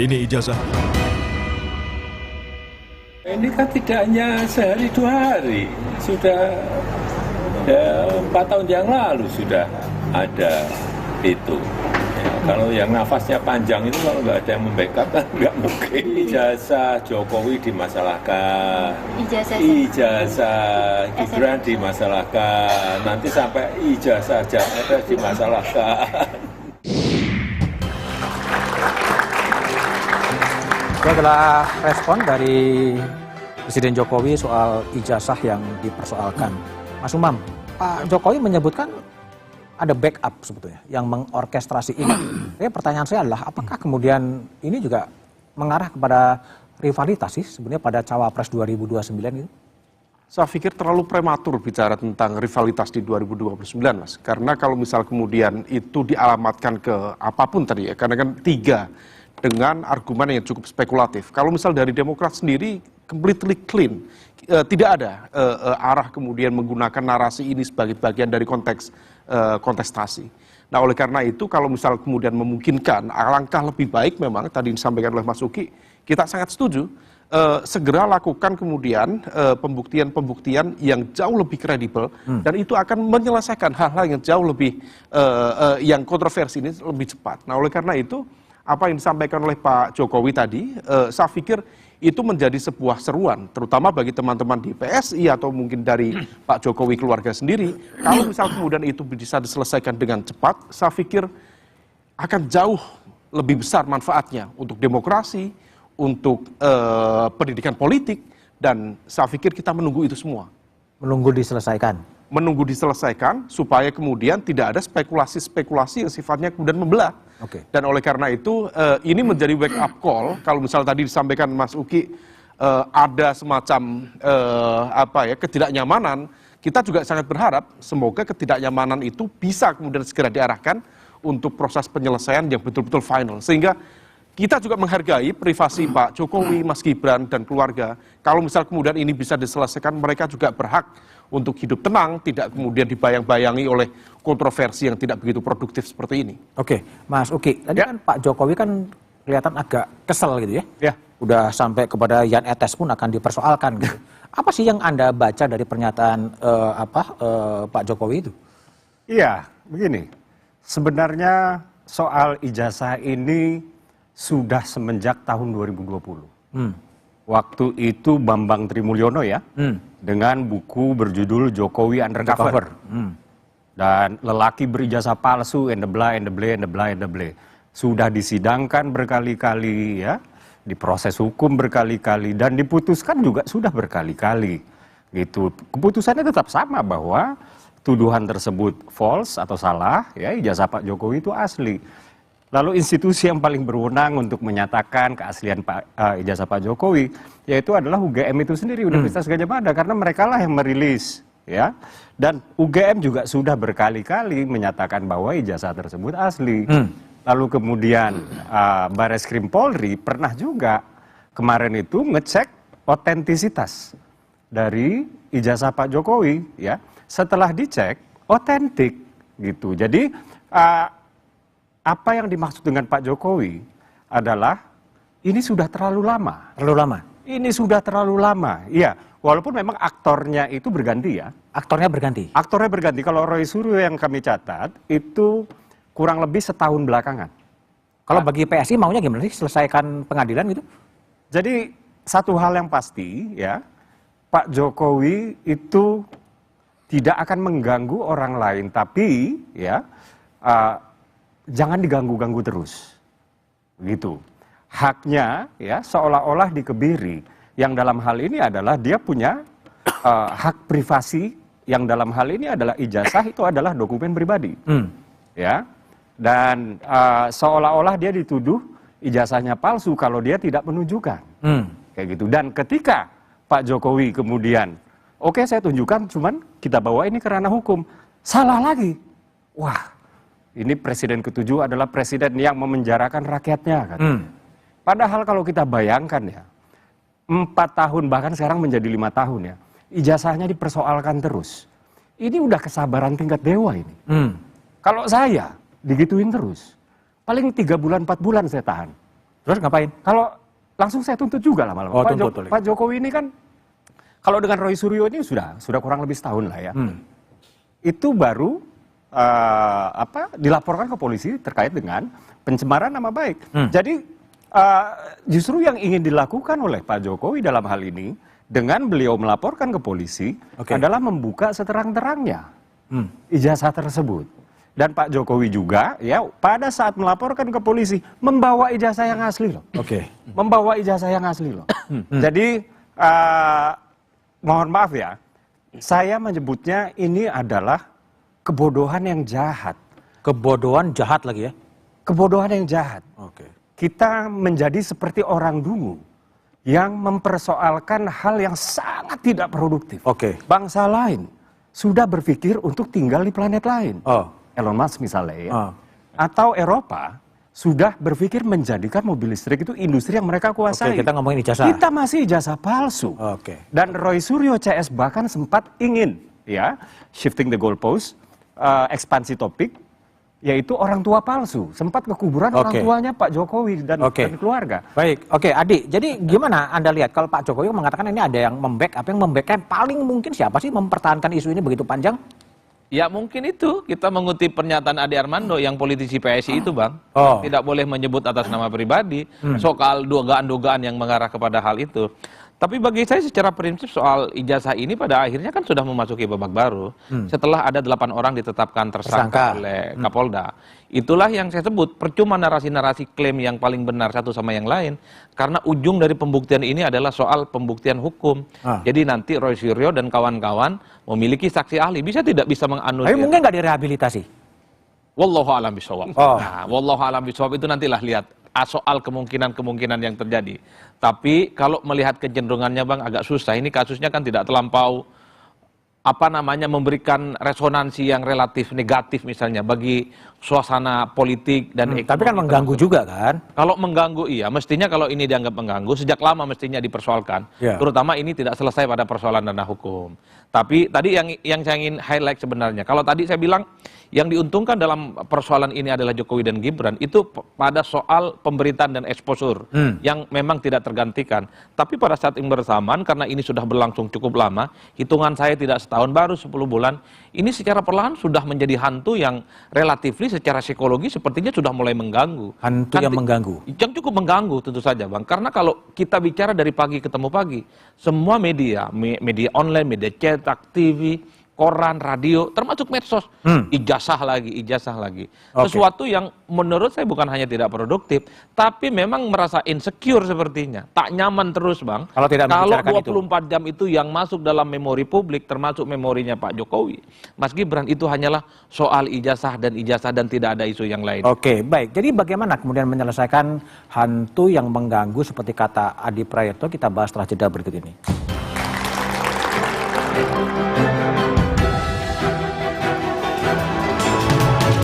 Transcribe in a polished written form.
Ini ijazah. Ini kan tidak hanya sehari 2 hari, sudah 4 tahun yang lalu sudah ada itu. Ya, kalau yang nafasnya panjang itu kalau nggak ada yang membackup kan nggak mungkin. Ijazah Jokowi dimasalahkan, ijazah Gibran dimasalahkan, nanti sampai ijazah Jarod dimasalahkan. Itu adalah respon dari Presiden Jokowi soal ijazah yang dipersoalkan. Mas Umam, Pak Jokowi menyebutkan ada backup sebetulnya yang mengorkestrasi ini. Jadi pertanyaan saya adalah apakah kemudian ini juga mengarah kepada rivalitas sih sebenarnya pada Cawapres 2029 itu? Saya pikir terlalu prematur bicara tentang rivalitas di 2029, Mas. Karena kalau misal kemudian itu dialamatkan ke apapun tadi ya, karena kan 3 dengan argumen yang cukup spekulatif. Kalau misal dari Demokrat sendiri completely clean, tidak ada arah kemudian menggunakan narasi ini sebagai bagian dari konteks kontestasi. Nah oleh karena itu kalau misal kemudian memungkinkan, alangkah lebih baik memang tadi disampaikan oleh Mas Uki, kita sangat setuju segera lakukan kemudian pembuktian-pembuktian yang jauh lebih kredibel dan itu akan menyelesaikan hal-hal yang jauh lebih yang kontroversi ini lebih cepat. Nah oleh karena itu apa yang disampaikan oleh Pak Jokowi tadi, saya pikir itu menjadi sebuah seruan, terutama bagi teman-teman di PSI atau mungkin dari Pak Jokowi keluarga sendiri. Kalau misal kemudian itu bisa diselesaikan dengan cepat, saya pikir akan jauh lebih besar manfaatnya untuk demokrasi, untuk pendidikan politik, dan saya pikir kita menunggu itu semua. Menunggu diselesaikan? Menunggu diselesaikan supaya kemudian tidak ada spekulasi-spekulasi yang sifatnya kemudian membelah. Okay. Dan oleh karena itu ini menjadi wake up call. Kalau misalnya tadi disampaikan Mas Uki ada semacam ketidaknyamanan, kita juga sangat berharap semoga ketidaknyamanan itu bisa kemudian segera diarahkan untuk proses penyelesaian yang betul-betul final. Sehingga kita juga menghargai privasi Pak Jokowi, Mas Gibran, dan keluarga. Kalau misal kemudian ini bisa diselesaikan, mereka juga berhak untuk hidup tenang, tidak kemudian dibayang-bayangi oleh kontroversi yang tidak begitu produktif seperti ini. Oke, Mas Uki, tadi kan Pak Jokowi kan kelihatan agak kesel gitu ya? Ya. Udah sampai kepada Jan Etes pun akan dipersoalkan gitu. Apa sih yang Anda baca dari pernyataan Pak Jokowi itu? Iya, begini. Sebenarnya soal ijazah ini sudah semenjak tahun 2020. Waktu itu Bambang Trimulyono ya, dengan buku berjudul Jokowi Undercover. Dan lelaki berijazah palsu, and the blah, and the blah, and the blah, and the blah. Sudah disidangkan berkali-kali ya, diproses hukum berkali-kali, dan diputuskan juga sudah berkali-kali. Gitu. Keputusannya tetap sama bahwa tuduhan tersebut false atau salah, ya ijazah Pak Jokowi itu asli. Lalu institusi yang paling berwenang untuk menyatakan keaslian ijazah Pak Jokowi, yaitu adalah UGM itu sendiri, Universitas Gadjah Mada, karena mereka lah yang merilis, ya. Dan UGM juga sudah berkali-kali menyatakan bahwa ijazah tersebut asli. Lalu kemudian Bareskrim Polri pernah juga kemarin itu ngecek otentisitas dari ijazah Pak Jokowi, ya. Setelah dicek, otentik, gitu. Jadi apa yang dimaksud dengan Pak Jokowi adalah ini sudah terlalu lama. Terlalu lama? Ini sudah terlalu lama, iya. Walaupun memang aktornya itu berganti ya. Aktornya berganti? Aktornya berganti. Kalau Roy Suryo yang kami catat, itu kurang lebih setahun belakangan. Kalau bagi PSI maunya gimana sih? Selesaikan pengadilan gitu? Jadi satu hal yang pasti ya, Pak Jokowi itu tidak akan mengganggu orang lain. Tapi ya, jangan diganggu-ganggu terus, gitu. Haknya ya seolah-olah dikebiri. Yang dalam hal ini adalah dia punya hak privasi. Yang dalam hal ini adalah ijazah itu adalah dokumen pribadi, ya. Dan seolah-olah dia dituduh ijazahnya palsu kalau dia tidak menunjukkan, kayak gitu. Dan ketika Pak Jokowi kemudian, oke, saya tunjukkan, cuman kita bawa ini ke ranah hukum, salah lagi, wah. Ini presiden ke-7 adalah presiden yang memenjarakan rakyatnya. Kan? Padahal kalau kita bayangkan ya, 4 tahun bahkan sekarang menjadi 5 tahun ya, ijazahnya dipersoalkan terus. Ini udah kesabaran tingkat dewa ini. Kalau saya digituin terus, paling 3 bulan 4 bulan saya tahan. Terus ngapain? Kalau langsung saya tuntut juga lama-lama. Oh, tuntut. Pak Jokowi ini kan, kalau dengan Roy Suryo ini sudah kurang lebih setahun lah ya. Itu baru dilaporkan ke polisi terkait dengan pencemaran nama baik. Jadi justru yang ingin dilakukan oleh Pak Jokowi dalam hal ini dengan beliau melaporkan ke polisi adalah membuka seterang-terangnya ijazah tersebut. Dan Pak Jokowi juga ya pada saat melaporkan ke polisi membawa ijazah yang asli loh. Membawa ijazah yang asli loh. Jadi mohon maaf ya, saya menyebutnya ini adalah kebodohan yang jahat. Kebodohan jahat lagi ya? Kebodohan yang jahat. Kita menjadi seperti orang dungu yang mempersoalkan hal yang sangat tidak produktif. Bangsa lain sudah berpikir untuk tinggal di planet lain. Elon Musk misalnya ya. Atau Eropa sudah berpikir menjadikan mobil listrik itu industri yang mereka kuasai. Kita ngomongin ijazah. Kita masih ijazah palsu. Dan Roy Suryo CS bahkan sempat ingin ya shifting the goalpost, ekspansi topik, yaitu orang tua palsu. Sempat ke kuburan orang tuanya Pak Jokowi dan keluarga. Baik, Adi. Jadi gimana Anda lihat kalau Pak Jokowi mengatakan ini ada yang membackup, yang membackup paling mungkin siapa sih mempertahankan isu ini begitu panjang? Ya mungkin itu kita mengutip pernyataan Ade Armando yang politisi PSI itu Bang. Tidak boleh menyebut atas nama pribadi soal dugaan-dugaan yang mengarah kepada hal itu. Tapi bagi saya secara prinsip soal ijazah ini pada akhirnya kan sudah memasuki babak baru. Setelah ada 8 orang ditetapkan tersangka oleh Kapolda. Itulah yang saya sebut percuma narasi-narasi klaim yang paling benar satu sama yang lain. Karena ujung dari pembuktian ini adalah soal pembuktian hukum. Jadi nanti Roy Suryo dan kawan-kawan memiliki saksi ahli. Bisa tidak bisa menganulir. Tapi mungkin nggak direhabilitasi? Wallahu a'lam bishawab. Nah, wallahu a'lam bishawab itu nantilah lihat soal kemungkinan-kemungkinan yang terjadi. Tapi kalau melihat kecenderungannya Bang agak susah. Ini kasusnya kan tidak terlampau memberikan resonansi yang relatif negatif misalnya bagi suasana politik dan ekonomi. Tapi kan mengganggu juga kan? Kalau mengganggu iya, mestinya kalau ini dianggap mengganggu sejak lama mestinya dipersoalkan. Terutama ini tidak selesai pada persoalan ranah hukum. Tapi tadi yang saya ingin highlight sebenarnya, kalau tadi saya bilang yang diuntungkan dalam persoalan ini adalah Jokowi dan Gibran itu pada soal pemberitaan dan exposure yang memang tidak tergantikan. Tapi pada saat yang bersamaan karena ini sudah berlangsung cukup lama, hitungan saya tidak setahun, baru 10 bulan, ini secara perlahan sudah menjadi hantu yang relatif secara psikologi sepertinya sudah mulai mengganggu. Hantu yang mengganggu? Yang cukup mengganggu tentu saja Bang. Karena kalau kita bicara dari pagi ketemu pagi, semua media online, media cetak, TV, koran, radio, termasuk medsos, ijazah lagi. Sesuatu yang menurut saya bukan hanya tidak produktif, tapi memang merasa insecure sepertinya. Tak nyaman terus Bang. Kalau 24 jam itu yang masuk dalam memori publik, termasuk memorinya Pak Jokowi, Mas Gibran, itu hanyalah soal ijazah dan tidak ada isu yang lain. Baik. Jadi bagaimana kemudian menyelesaikan hantu yang mengganggu seperti kata Adi Prayitno, kita bahas setelah jeda berikut ini.